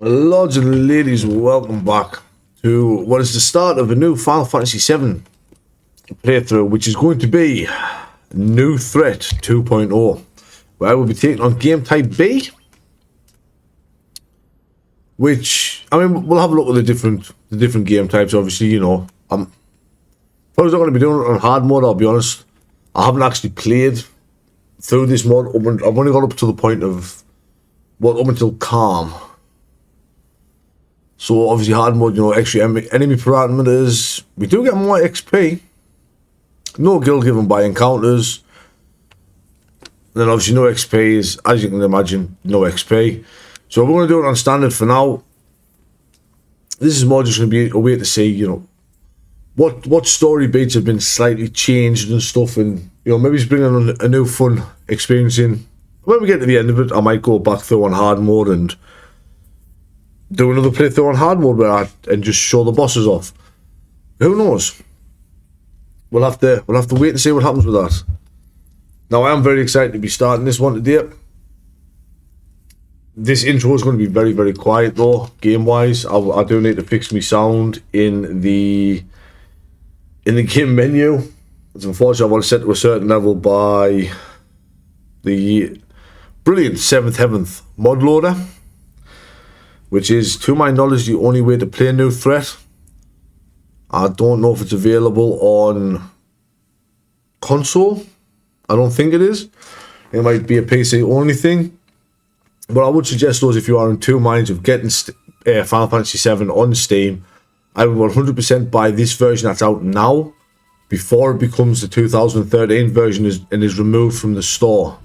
Lords and ladies, welcome back to what is the start of a new Final Fantasy VII playthrough, which is going to be New Threat 2.0, where I will be taking on Game Type B, which, I mean, we'll have a look at the different game types, obviously, you know. I'm probably not going to be doing it on hard mode, I'll be honest. I haven't actually played through this mod. I've only got up to the point of, well, up until calm. So obviously hard mode, you know, extra enemy parameters. We do get more XP. No guild given by encounters. And then obviously no XP is, as you can imagine, no XP. So we're going to do it on standard for now. This is more just going to be a way to see, you know, what story beats have been slightly changed and stuff. And, you know, maybe it's bringing a new fun experience in. When we get to the end of it, I might go back through on hard mode and do another playthrough on hard mode and just show the bosses off. Who knows? We'll have to wait and see what happens with that. Now I am very excited to be starting this one today. This intro is going to be very, very quiet though, game wise. I do need to fix my sound in the game menu. It's unfortunate I want to set to a certain level by the brilliant 7th Heaventh mod loader, which is, to my knowledge, the only way to play New Threat. I don't know if it's available on console. I don't think it is. It might be a PC only thing. But I would suggest those, if you are in two minds of getting Final Fantasy VII on Steam, I would 100% buy this version that's out now, before it becomes the 2013 version and is removed from the store.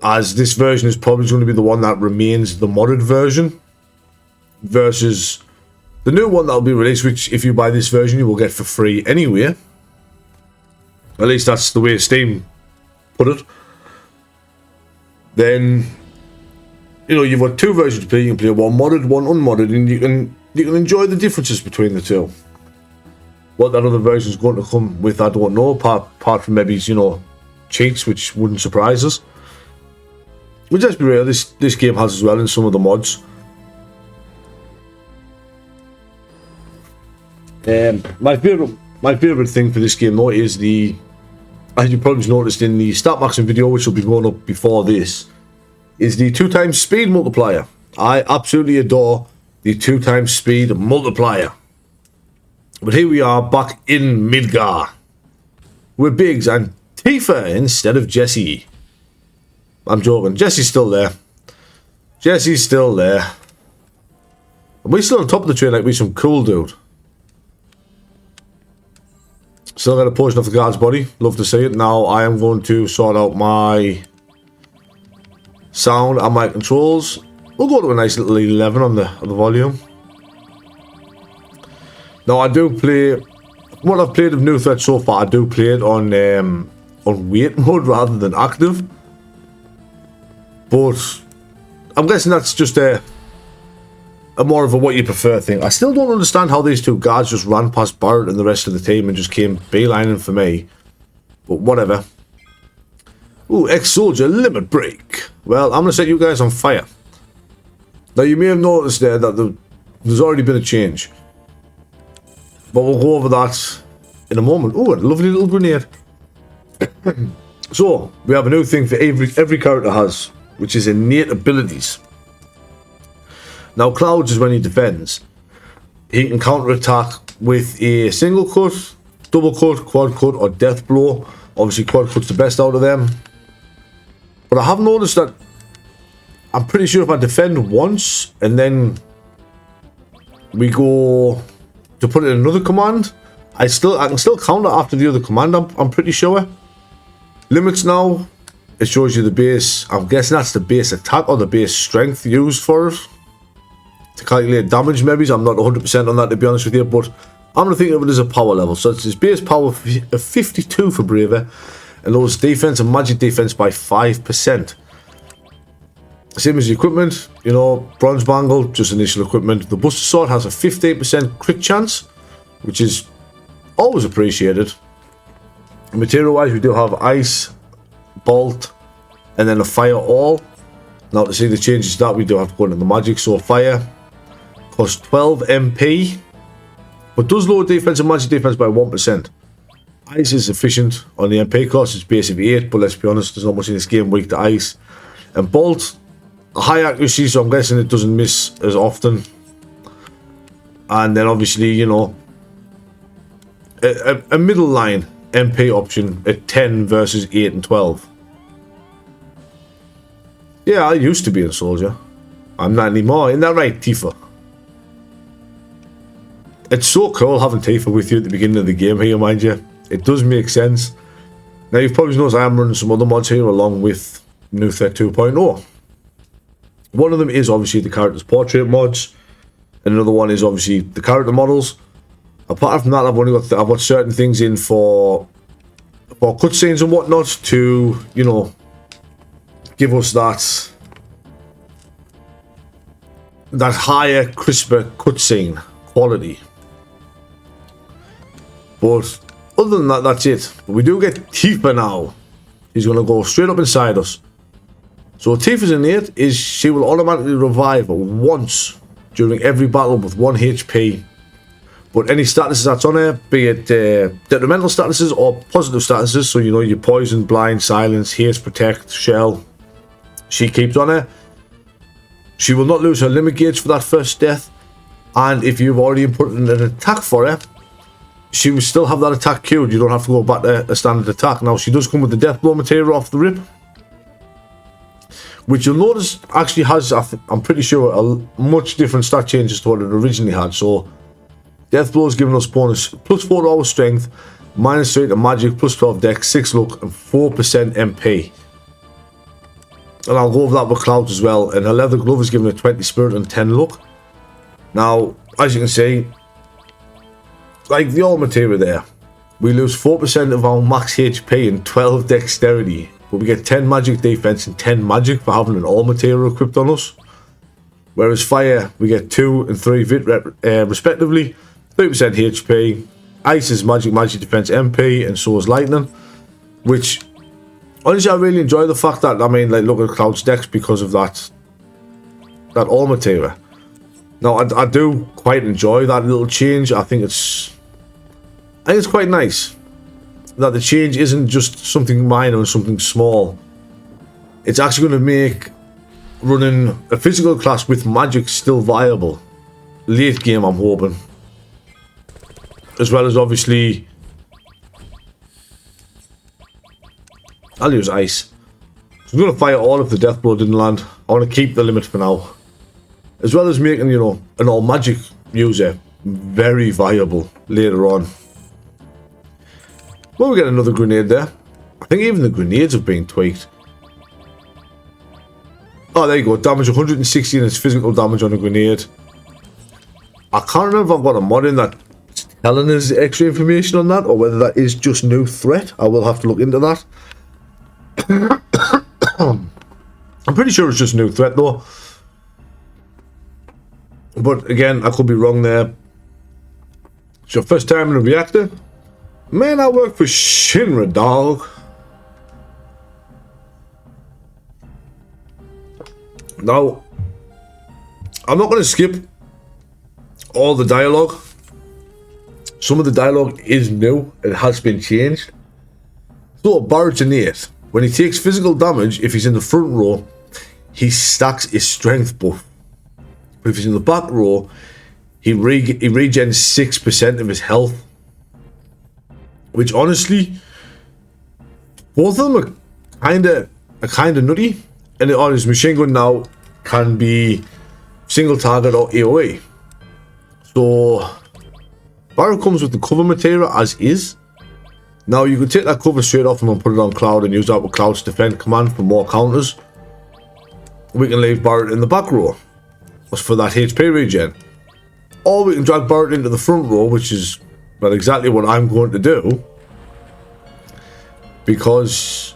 As this version is probably going to be the one that remains the modded version, versus the new one that will be released, which if you buy this version you will get for free anyway. At least that's the way Steam put it. Then, you know, you've got two versions to play. You can play one modded, one unmodded, and you can enjoy the differences between the two. What that other version is going to come with, I don't know, apart from maybe, you know, cheats, which wouldn't surprise us. But let's be real, this game has as well in some of the mods. My favourite thing for this game though is as you probably noticed in the stat maxing video, which will be going up before this, is the 2x speed multiplier. I absolutely adore the 2x speed multiplier. But here we are back in Midgar with Biggs and Tifa instead of Jessie. I'm joking. Jesse's still there. Jesse's still there. And we're still on top of the train like we're some cool dude. Still got a portion of the guard's body. Love to see it. Now I am going to sort out my sound and my controls. We'll go to a nice little 11 on the volume. Now I do play, what I've played of New Threat so far, I do play it on wait mode rather than active. But I'm guessing that's just a more of a what you prefer thing. I still don't understand how these two guards just ran past Barrett and the rest of the team and just came beelining for me. But whatever. Ooh, ex-soldier limit break. Well, I'm going to set you guys on fire. Now, you may have noticed there that there's already been a change. But we'll go over that in a moment. Ooh, a lovely little grenade. So, we have a new thing for every character has, which is innate abilities. Now, Clouds is when he defends. He can counter-attack with a single cut, double cut, quad cut, or death blow. Obviously, quad cut's the best out of them. But I have noticed that I'm pretty sure if I defend once and then we go to put it in another command, I can still counter after the other command. I'm pretty sure. Limits now. It shows you the base. I'm guessing that's the base attack or the base strength used for it. To calculate damage, maybe. I'm not 100% on that, to be honest with you. But I'm going to think of it as a power level. So it's his base power of 52 for Braver. And lowers defense and magic defense by 5%. Same as the equipment. You know, Bronze Bangle, just initial equipment. The Buster Sword has a 15% crit chance, which is always appreciated. Material-wise, we do have Ice, Bolt, and then a Fire All. Now to see the changes to that, we do have to go into the magic. So fire costs 12 MP, but does lower defense and magic defense by 1%. Ice is efficient on the MP cost, it's basically 8, but let's be honest, there's not much in this game weak to ice. And bolt, high accuracy, so I'm guessing it doesn't miss as often. And then obviously, you know, a middle line MP option at 10 versus 8 and 12. Yeah, I used to be a soldier. I'm not anymore. Isn't that right, Tifa? It's so cool having Tifa with you at the beginning of the game here, mind you. It does make sense. Now, you've probably noticed I am running some other mods here along with New Threat 2.0. One of them is obviously the character's portrait mods, and another one is obviously the character models. Apart from that, I've got certain things in for cutscenes and whatnot to, you know, give us that higher, crisper cutscene quality. But other than that, that's it. But we do get Tifa now. He's going to go straight up inside us. So Tifa's innate is she will automatically revive once during every battle with 1 HP. But any statuses that's on her, be it detrimental statuses or positive statuses, so you know your poison, blind, silence, haste, protect, shell, she keeps on her. She will not lose her limit gauge for that first death. And if you've already put in an attack for her, she will still have that attack queued. You don't have to go back to a standard attack. Now, she does come with the death blow material off the rip, which you'll notice actually has, I'm pretty sure, a much different stat changes to what it originally had. So, death blow is giving us bonus plus 4 to our strength, minus 3 to magic, plus 12 dex, 6 luck, and 4% MP. And I'll go over that with Clouds as well. And her leather glove is giving her 20 spirit and 10 luck. Now, as you can see, like the all material there, we lose 4% of our max HP and 12 dexterity, but we get 10 magic defense and 10 magic for having an all material equipped on us. Whereas fire, we get 2 and 3 vit respectively, 30% HP. Ice is magic defense MP, and so is lightning. Which, honestly, I really enjoy the fact that, I mean, like, look at Cloud's decks because of that all material. Now, I do quite enjoy that little change. I think it's quite nice that the change isn't just something minor and something small. It's actually going to make running a physical class with magic still viable. Late game, I'm hoping. As well as, obviously, I'll use ice. So I'm going to fire all if the death blow didn't land. I want to keep the limit for now. As well as making, you know, an all magic user very viable later on. Well, we get another grenade there. I think even the grenades have been tweaked. Oh, there you go. Damage 160 and it's physical damage on a grenade. I can't remember if I've got a mod in that's telling us extra information on that, or whether that is just new threat. I will have to look into that. I'm pretty sure it's just new threat though. But again, I could be wrong there. It's your first time in a reactor? Man, I work for Shinra, dog. Now, I'm not going to skip all the dialogue. Some of the dialogue is new. It has been changed. So, Barrett's innate. When he takes physical damage, if he's in the front row, he stacks his strength buff. But if he's in the back row, he regens 6% of his health. Which honestly, both of them are kind of nutty. And his machine gun now can be single target or AoE. So Barrett comes with the cover material as is. Now you can take that cover straight off him and put it on Cloud and use that with Cloud's defend command for more counters. We can leave Barrett in the back row for that HP regen. Or we can drag Barrett into the front row, which is well exactly what I'm going to do. Because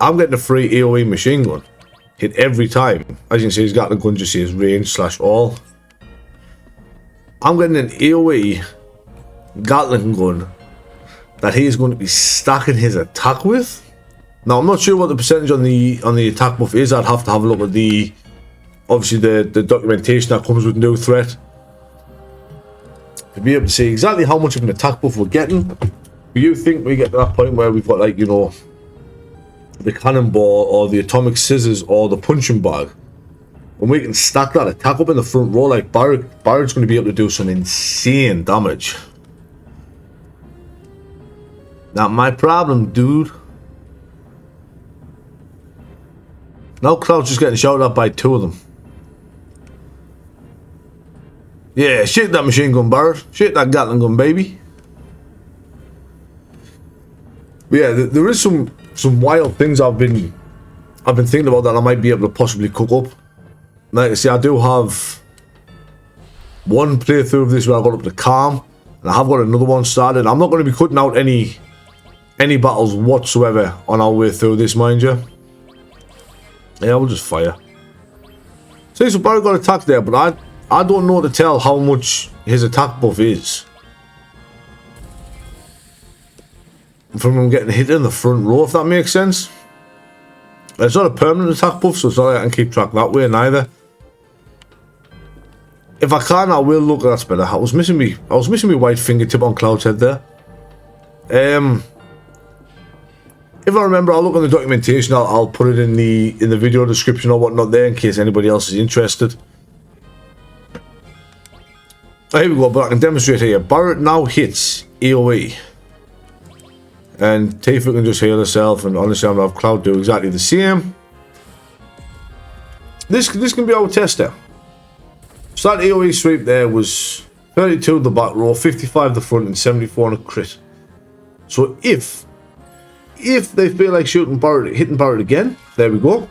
I'm getting a free AoE machine gun. Hit every time. As you can see, he's got the gun just says range / all. I'm getting an AoE Gatling gun that he is going to be stacking his attack with. Now I'm not sure what the percentage on the attack buff is. I'd have to have a look at the obviously the documentation that comes with new threat to be able to see exactly how much of an attack buff we're getting. Do you think we get to that point where we've got, like, you know, the cannonball or the atomic scissors or the punching bag, and we can stack that attack up in the front row? Like, Barrett's going to be able to do some insane damage. Not my problem, dude. Now Cloud's just getting shouted at by 2 of them. Yeah, shake that machine gun, Barrett. Shake that Gatling gun, baby. But yeah, there is some wild things I've been thinking about that I might be able to possibly cook up. Like I say, I do have one playthrough of this where I got up to calm, and I have got another one started. I'm not going to be cutting out any battles whatsoever on our way through this, mind you. Yeah, we'll just fire. See, so Barry got attacked there, but I don't know to tell how much his attack buff is from him getting hit in the front row, if that makes sense. It's not a permanent attack buff, so it's not like I can keep track that way neither. If I can, I will look. That's better. I was missing me white fingertip on Cloud's head there. If I remember, I'll look on the documentation. I'll put it in the video description or whatnot there in case anybody else is interested. Oh, here we go, but I can demonstrate here. Barrett now hits AoE. And Tifa can just heal herself, and honestly I'm going to have Cloud do exactly the same. This can be our tester. So that AoE sweep there was 32 in the back row, 55 the front, and 74 on a crit. So if they feel like hitting Barrett again, there we go.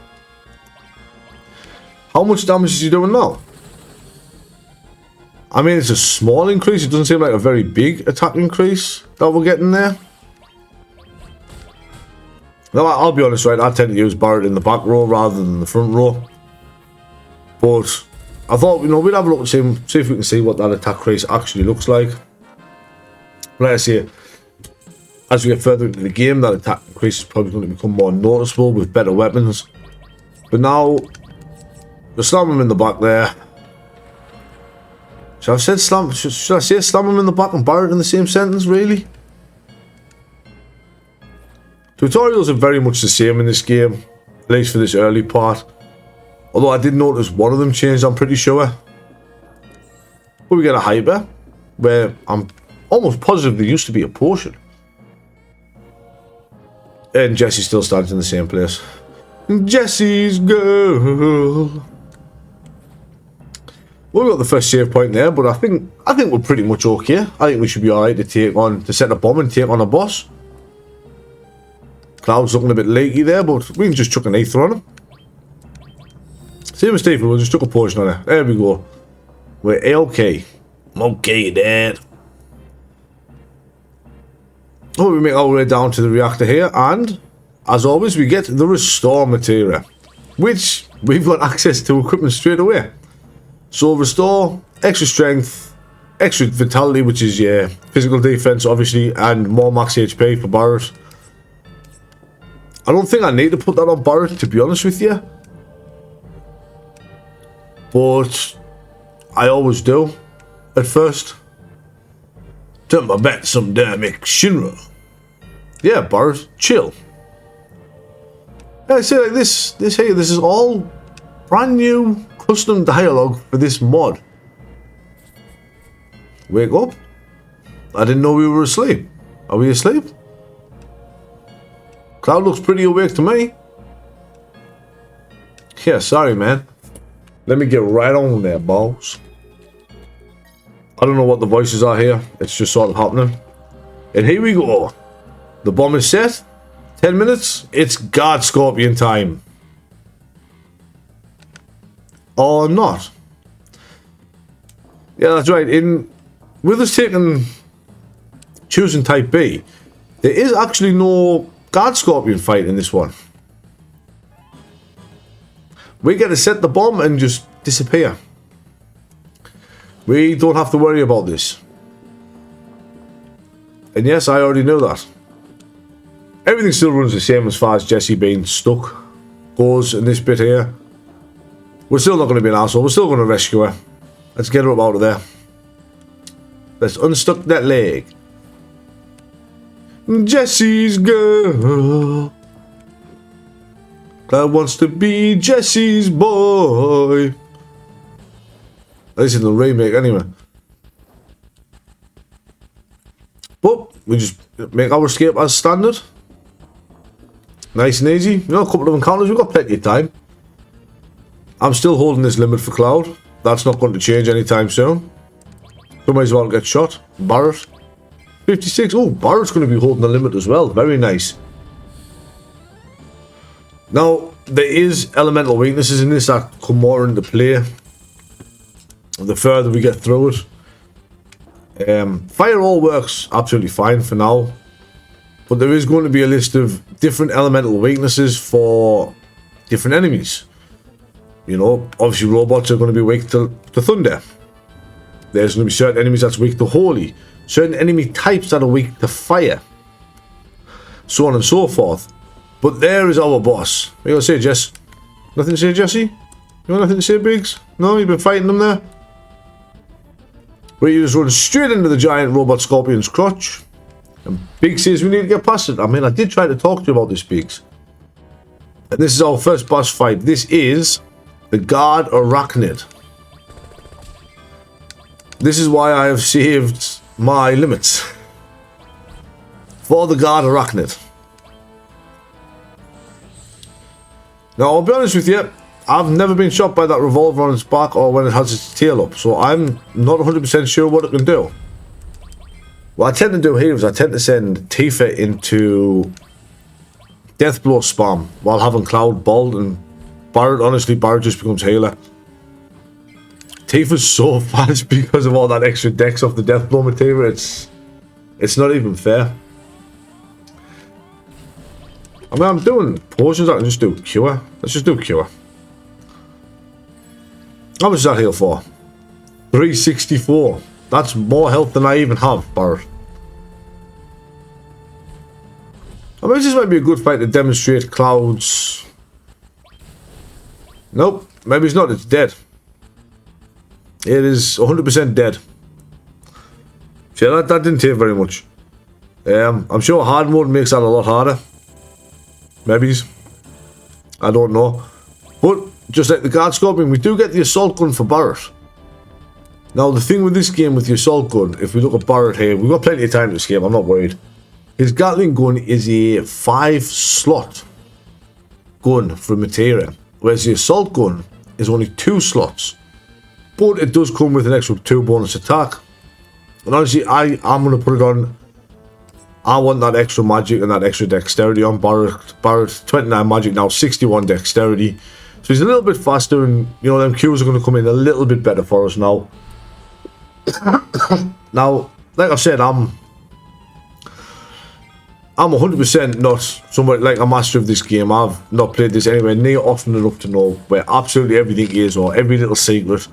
How much damage is he doing now? I mean, it's a small increase. It doesn't seem like a very big attack increase that we're getting there. Now, I'll be honest, right? I tend to use Barrett in the back row rather than the front row. But I thought, you know, we'd have a look at see if we can see what that attack increase actually looks like. Like I say, as we get further into the game, that attack increase is probably going to become more noticeable with better weapons. But now, the slam him in the back there. Should I say slam him in the back and Barrett in the same sentence, really? Tutorials are very much the same in this game, at least for this early part. Although I did notice one of them changed, I'm pretty sure. But we get a hyper, where I'm almost positive there used to be a potion. And Jessie still stands in the same place. Jessie's girl. Well, we got the first save point there, but I think we're pretty much okay. I think we should be alright to set a bomb and take on a boss. Cloud's looking a bit leaky there, but we can just chuck an ether on him. Same as Steve, we'll just chuck a potion on it. There we go. We're A-okay. I'm okay, Dad. Oh, we make our way down to the reactor here, and as always, we get the restore material, which we've got access to equipment straight away. So restore, extra strength, extra vitality, which is physical defense, obviously, and more max HP for Barrett. I don't think I need to put that on Barrett, to be honest with you. But I always do at first. Turn my back some damn Shinra. Yeah, Barrett, chill. Yeah, I say like this here, this is all brand new custom dialogue for this mod. Wake up. I didn't know we were asleep. Are we asleep? Cloud looks pretty awake to me. Yeah, sorry, man. Let me get right on there, boss. I don't know what the voices are here. It's just sort of happening. And here we go. The bomb is set. 10 minutes. It's Guard Scorpion time. Or not. Yeah, that's right. With us choosing Type B, there is actually no Guard Scorpion fight in this one. We get to set the bomb and just disappear. We don't have to worry about this. And yes, I already know that. everything still runs the same as far as Jesse being stuck goes in this bit here. We're still not going to be an asshole. We're still going to rescue her. Let's get her up out of there. Let's unstuck that leg. Jesse's girl. Cloud wants to be Jesse's boy. This is the remake anyway. But we just make our escape as standard. Nice and easy. You know, a couple of encounters. We've got plenty of time. I'm still holding this limit for Cloud. That's not going to change anytime soon. Somebody's about to get shot. Barrett. 56. Oh, Barrett's going to be holding the limit as well. Very nice. Now, there is elemental weaknesses in this that come more into play the further we get through it. Fire all works absolutely fine for now. But there is going to be a list of different elemental weaknesses for different enemies. You know, obviously robots are going to be weak to thunder. There's going to be certain enemies that's weak to holy. Certain enemy types that are weak to fire. So on and so forth. But there is our boss. What are you going to say, Jess? Nothing to say, Jesse? You got nothing to say, Biggs? No, you've been fighting them there? Well, you just run straight into the giant robot scorpion's crotch. And Biggs says we need to get past it. I mean, I did try to talk to you about this, Biggs. And this is our first boss fight. This is the Guard Arachnid. This is why I have saved my limits. For the Guard Arachnid. Now, I'll be honest with you, I've never been shot by that revolver on its back or when it has its tail up, so I'm not 100% sure what it can do. What I tend to do here is I tend to send Tifa into Deathblow spam while having Cloud bald, and Barrett, honestly, Barrett just becomes healer. Tifa's so fast because of all that extra dex off the Deathblow material, it's not even fair. I mean, I'm doing potions, I can just do cure. Let's just do cure. How much is that heal for? 364. That's more health than I even have, Barrett. I mean, this might be a good fight to demonstrate Cloud's... Nope, maybe it's not, it's dead. It is 100% dead. See, that didn't take very much. I'm sure hard mode makes that a lot harder. Maybe. I don't know. But, just like the Guard Scorpion, we do get the assault gun for Barrett. Now, the thing with this game with the assault gun, if we look at Barrett here, we've got plenty of time to escape, I'm not worried. His Gatling gun is a 5-slot gun for materia, whereas the assault gun is only 2 slots. But it does come with an extra 2 bonus attack. And honestly, I'm going to put it on... I want that extra magic and that extra dexterity on Barrett. Barrett, 29 magic now, 61 dexterity. So he's a little bit faster, and you know, them Qs are going to come in a little bit better for us now. Now, like I said, I'm 100% not somebody like a master of this game. I've not played this anywhere near often enough to know where absolutely everything is or every little secret.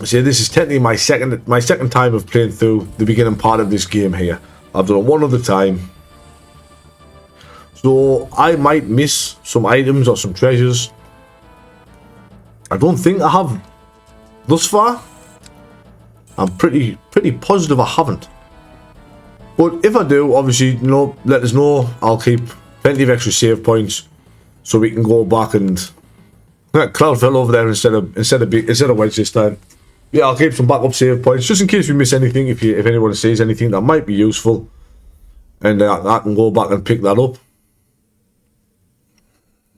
See, this is technically my second time of playing through the beginning part of this game here. I've done it one other time. So I might miss some items or some treasures. I don't think I have thus far. I'm pretty positive I haven't. But if I do, obviously, you know, let us know. I'll keep plenty of extra save points so we can go back and... Cloud fell over there instead of Wedge this time. Yeah, I'll keep some backup save points just in case we miss anything. If anyone says anything that might be useful, and I can go back and pick that up.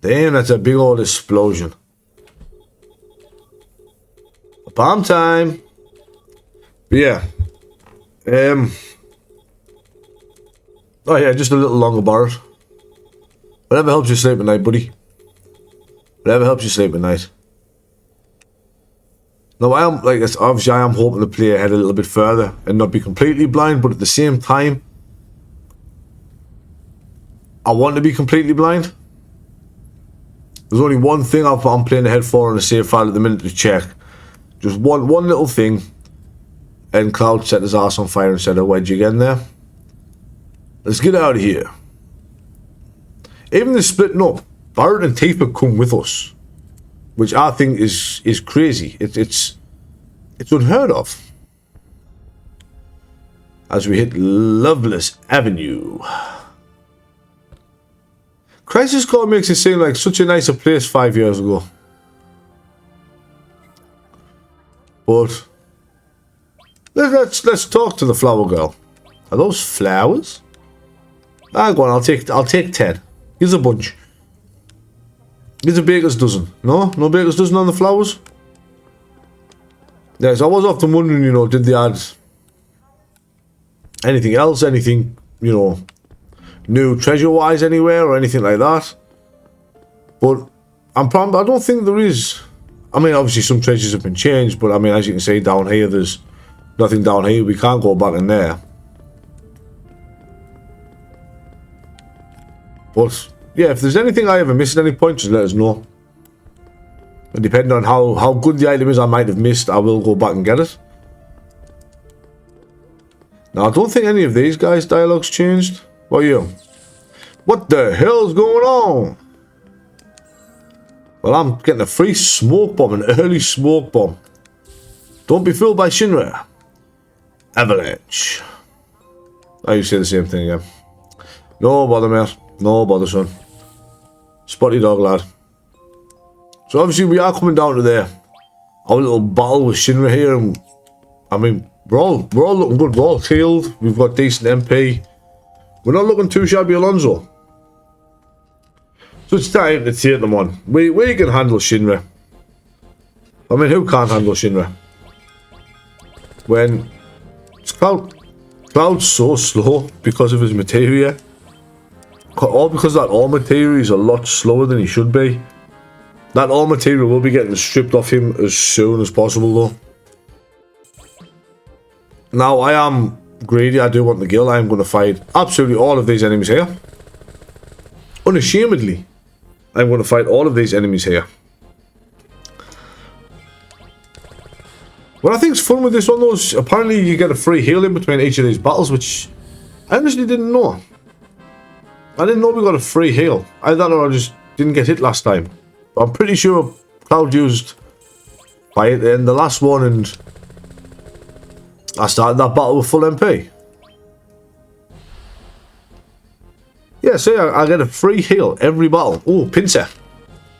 Damn, that's a big old explosion. Bomb time. But yeah. Oh yeah, just a little longer, Barrett. Whatever helps you sleep at night, buddy. Whatever helps you sleep at night. Now, obviously I am hoping to play ahead a little bit further and not be completely blind, but at the same time, I want to be completely blind. There's only one thing I'm playing ahead for on a save file at the minute to check. Just one little thing, and Cloud set his ass on fire instead of Wedge again there. Let's get out of here. Even the splitting up, Barrett and Tifa come with us, which I think is crazy. It's unheard of. As we hit Loveless Avenue. Crisis Core makes it seem like such a nicer place 5 years ago. But let's talk to the flower girl. Are those flowers? Ah, go on, I'll take 10. Here's a bunch. Here's a baker's dozen. No baker's dozen on the flowers? Yes, I was often wondering, you know, did they add anything else, anything, you know, new treasure-wise anywhere or anything like that? But I don't think there is. I mean, obviously some treasures have been changed, but I mean, as you can see down here, there's nothing down here. We can't go back in there. But yeah, if there's anything I ever missed at any point, just let us know. And depending on how good the item is I might have missed, I will go back and get it. Now, I don't think any of these guys' dialogue's changed. What are you? What the hell's going on? Well, I'm getting a free smoke bomb, an early smoke bomb. Don't be fooled by Shinra. Avalanche. Oh, you say the same thing again. No bother, mate. No bother, son. Spotty dog, lad. So obviously we are coming down to there. Our little battle with Shinra here. And, I mean, we're all looking good. We're all healed. We've got decent MP. We're not looking too shabby, Alonso. So it's time to take them on. We can handle Shinra. I mean, who can't handle Shinra? When Cloud's so slow because of his materia. All because that all materia is a lot slower than he should be. That all materia will be getting stripped off him as soon as possible, though. Now, I am greedy. I do want the guild. I am going to fight absolutely all of these enemies here. Unashamedly, I'm going to fight all of these enemies here. What I think is fun with this one, though, is apparently you get a free heal in between each of these battles, which I honestly didn't know. I didn't know we got a free heal. I thought I just didn't get hit last time. But I'm pretty sure Cloud used by it in the last one, and I started that battle with full MP. Yeah, see, I get a free heal every battle. Oh, pincer.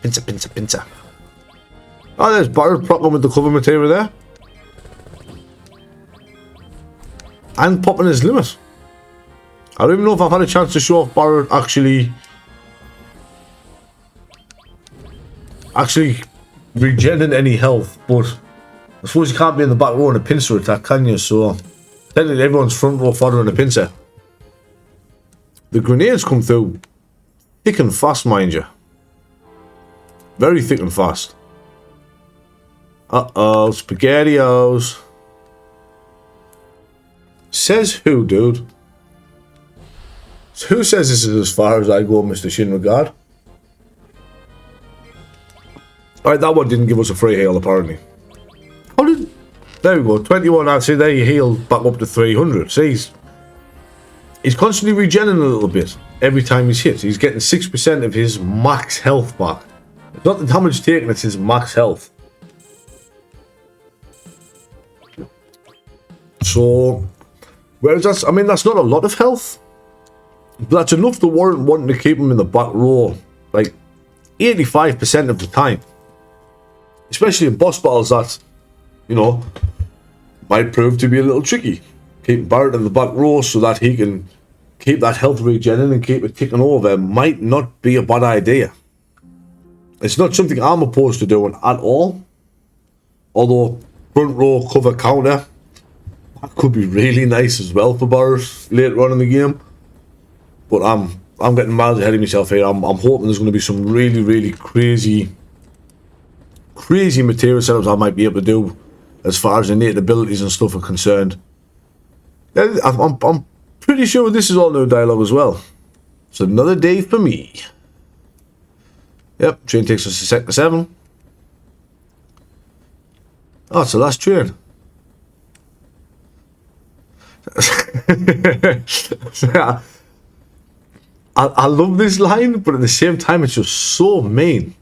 Pincer. Oh, there's Barrett propping with the cover material there. And popping his limit. I don't even know if I've had a chance to show off Barrett actually regenerating any health, but I suppose you can't be in the back row in a pincer attack, can you? So technically everyone's front row fodder in a pincer. The grenades come through thick and fast, mind you. Very thick and fast. Uh-oh, SpaghettiOs. Says who, dude? Who says this is as far as I go, Mr. Shinra? Alright, that one didn't give us a free heal, apparently. How did... There we go, 21, actually, there you healed back up to 300. See, he's constantly regenerating a little bit every time he's hit. He's getting 6% of his max health back. It's not the damage taken, it's his max health. So, whereas that's, I mean, that's not a lot of health. But that's enough to warrant wanting to keep him in the back row, like 85% of the time. Especially in boss battles that, you know, might prove to be a little tricky. Keep Barrett in the back row so that he can keep that health regening and keep it ticking over might not be a bad idea. It's not something I'm opposed to doing at all. Although, front row cover counter, that could be really nice as well for Barrett later on in the game. But I'm getting miles ahead of myself here. I'm hoping there's going to be some really crazy material setups I might be able to do as far as innate abilities and stuff are concerned. Yeah, I'm pretty sure this is all new dialogue as well. It's another day for me. Yep, train takes us to Sector 7. Oh, it's the last train. I love this line, but at the same time, it's just so mean.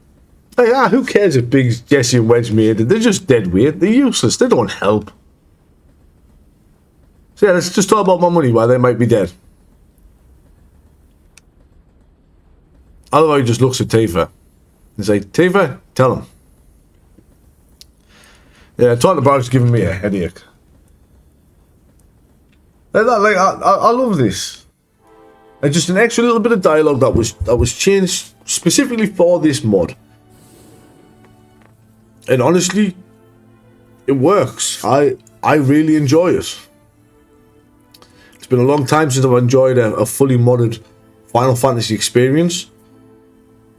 Like, who cares if Big Jesse and Wedge made it? They're just dead weight. They're useless. They don't help. So yeah, let's just talk about my money, why they might be dead. Otherwise, he just looks at Tifa. He's like, Tifa, tell him. Yeah, talking about it's giving me a headache. I love this. And just an extra little bit of dialogue that was changed specifically for this mod. And honestly, it works. I really enjoy it. It's been a long time since I've enjoyed a fully modded Final Fantasy experience.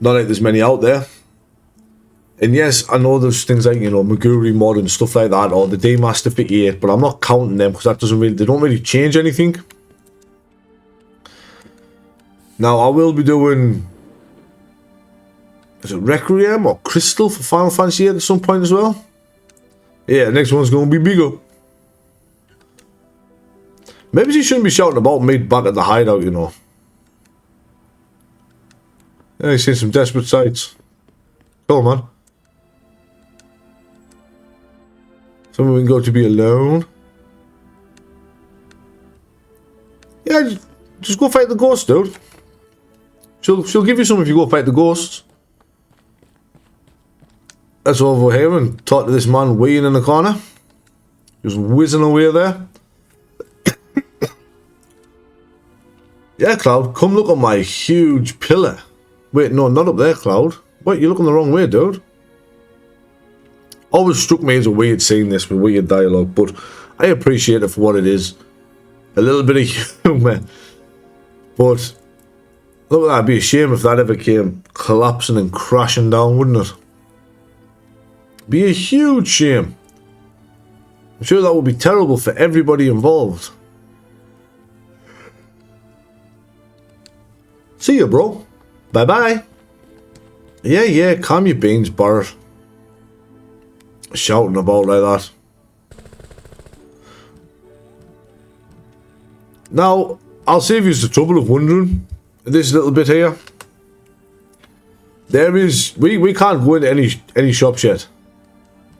Not like there's many out there. And yes, I know there's things like, you know, Maguri mod and stuff like that, or the Daymaster for 8, but I'm not counting them because they don't really change anything. Now, I will be doing, is it Requiem or Crystal for Final Fantasy 8 at some point as well? Yeah, the next one's going to be bigger. Maybe she shouldn't be shouting about me back at the hideout, you know. Yeah, he's seen some desperate sights. Come on, man. Somewhere we can go to be alone. Yeah, just go fight the ghost, dude. She'll give you some if you go fight the ghosts. Let's go over here and talk to this man waiting in the corner. Just whizzing away there. Yeah, Cloud, come look at my huge pillar. Wait, no, not up there, Cloud. Wait, you're looking the wrong way, dude. Always struck me as a weird seeing this with weird dialogue, but I appreciate it for what it is. A little bit of humour. But look at that, it'd be a shame if that ever came collapsing and crashing down, wouldn't it? Be a huge shame. I'm sure that would be terrible for everybody involved. See ya, bro. Bye-bye. Yeah, calm your beans, Barrett. Shouting about like that. Now, I'll save you the trouble of wondering this little bit here. There is, we can't go into any shops yet.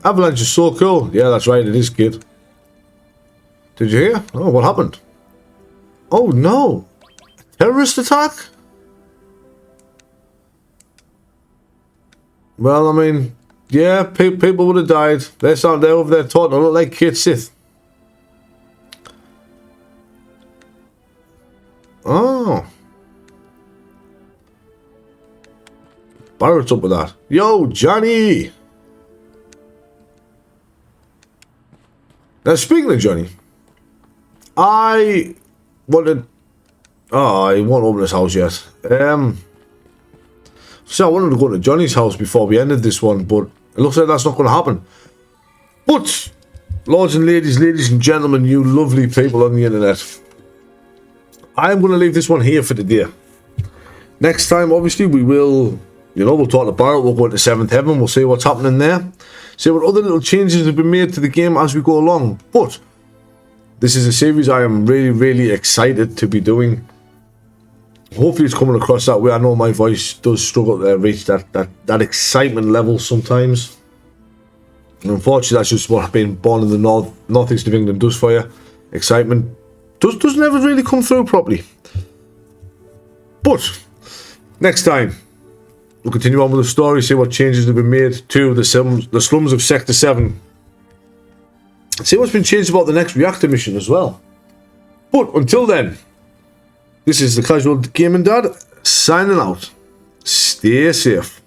Avalanche is so cool. Yeah, that's right, it is, kid. Did you hear? Oh, what happened? Oh no! A terrorist attack? Well, I mean, yeah, people would have died. They're over there talking. They look like Kate Sith. Oh. Barrett's up with that. Yo, Johnny! Now, speaking of Johnny, I wanted... Oh, he won't open his house yet. So I wanted to go to Johnny's house before we ended this one, but it looks like that's not going to happen. But, lords and ladies and gentlemen, you lovely people on the internet, I'm going to leave this one here for today. Next time, obviously, we will, you know, we'll talk to Barrett, we'll go into 7th Heaven, we'll see what's happening there. See what other little changes have been made to the game as we go along. But, this is a series I am really, really excited to be doing. Hopefully it's coming across that way. I know my voice does struggle to reach that excitement level sometimes. And unfortunately, that's just what being born in the northeast of England does for you. Excitement doesn't ever really come through properly. But next time, we'll continue on with the story, see what changes have been made to the slums of Sector 7. See what's been changed about the next reactor mission as well. But until then, this is the Casual Gaming Dad signing out. Stay safe.